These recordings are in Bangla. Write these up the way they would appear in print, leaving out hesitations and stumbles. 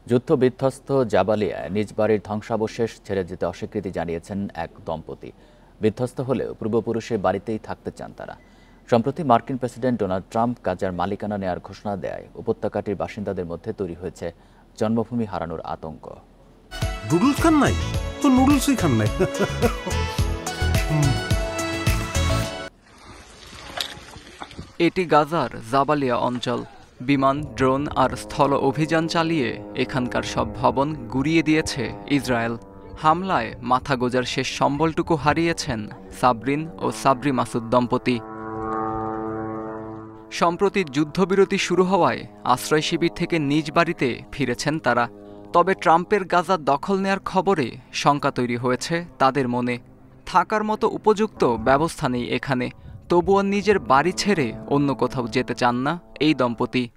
যুদ্ধ-বিধ্বস্ত জাবালিয়ায় নিজ বাড়ির ধ্বংসাবশেষ ছেড়ে যেতে অস্বীকৃতি জানিয়েছেন এক দম্পতি। বিধ্বস্ত হলেও পূর্বপুরুষের বাড়িতেই থাকতে চান তারা। সম্প্রতি মার্কিন প্রেসিডেন্ট ডোনাল্ড ট্রাম্প গাজার মালিকানা নেয়ার ঘোষণা দেয় উপত্যকাটির বাসিন্দাদের মধ্যে তৈরি হয়েছে জন্মভূমি হারানোর আতঙ্ক। নুডলস খান নাই তো নুডলসই খান নাই। এটি গাজার জাবালিয়া অঞ্চল। বিমান, ড্রোন আর স্থল অভিযান চালিয়ে এখানকার সব ভবন গুঁড়িয়ে দিয়েছে ইসরায়েল। হামলায় মাথা গোজার শেষ সম্বলটুকু হারিয়েছেন সাবরিন ও সাবরি মাসুদ দম্পতি। সম্প্রতি যুদ্ধবিরতি শুরু হওয়ায় আশ্রয় শিবির থেকে নিজ বাড়িতে ফিরেছেন তারা। তবে ট্রাম্পের গাজা দখল নেয়ার খবরে শঙ্কা তৈরি হয়েছে তাদের মনে। থাকার মতো উপযুক্ত ব্যবস্থা নেই এখানে, তবুও নিজের বাড়ি ছেড়ে অন্য কোথাও যেতে চান না এই দম্পতি।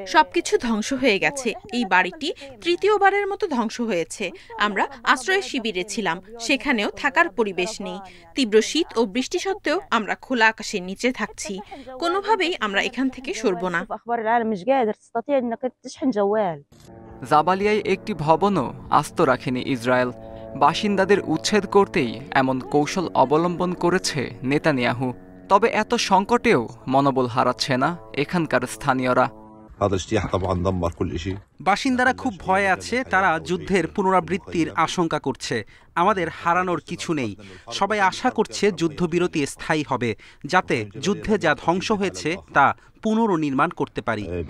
সবকিছু ধ্বংস হয়ে গেছে। এই বাড়িটি তৃতীয়বারের মতো ধ্বংস হয়েছে। আমরা আশ্রয় শিবিরে ছিলাম, সেখানেও থাকার পরিবেশ নেই। তীব্র শীত ও বৃষ্টি সত্ত্বেও আমরা খোলা আকাশের নিচে থাকছি। কোনোভাবেই আমরা এখান থেকে সরব না। জাবালিয়ায় একটি ভবনও আস্ত রাখেনি ইসরায়েল। বাসিন্দাদের উচ্ছেদ করতেই এমন কৌশল অবলম্বন করেছে নেতানিয়াহু। তবে এত সংকটেও মনোবল হারাচ্ছে না এখানকার স্থানীয়রা। বাসিন্দারা খুব ভয়ে আছে, তারা যুদ্ধের পুনরাবৃত্তির আশঙ্কা করছে। আমাদের হারানোর কিছু নেই। সবাই আশা করছে যুদ্ধবিরতি স্থায়ী হবে, যাতে যুদ্ধে যা ধ্বংস হয়েছে তা পুনর্নির্মাণ করতে পারি।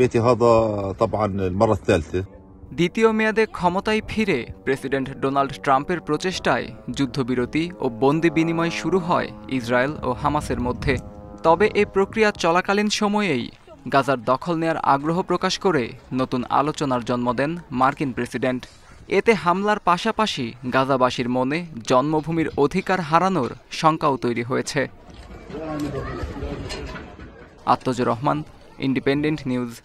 দ্বিতীয় মেয়াদে ক্ষমতায় ফিরে প্রেসিডেন্ট ডোনাল্ড ট্রাম্পের প্রচেষ্টায় যুদ্ধবিরতি ও বন্দি বিনিময় শুরু হয় ইসরায়েল ও হামাসের মধ্যে। তবে এই প্রক্রিয়া চলাকালীন সময়েই গাজার দখল নেয়ার আগ্রহ প্রকাশ করে নতুন আলোচনার জন্ম দেন মার্কিন প্রেসিডেন্ট। এতে হামলার পাশাপাশি গাজাবাসীর মনে জন্মভূমির অধিকার হারানোর শঙ্কাও তৈরি হয়েছে। আত্মজুর রহমান, ইন্ডিপেন্ডেন্ট নিউজ।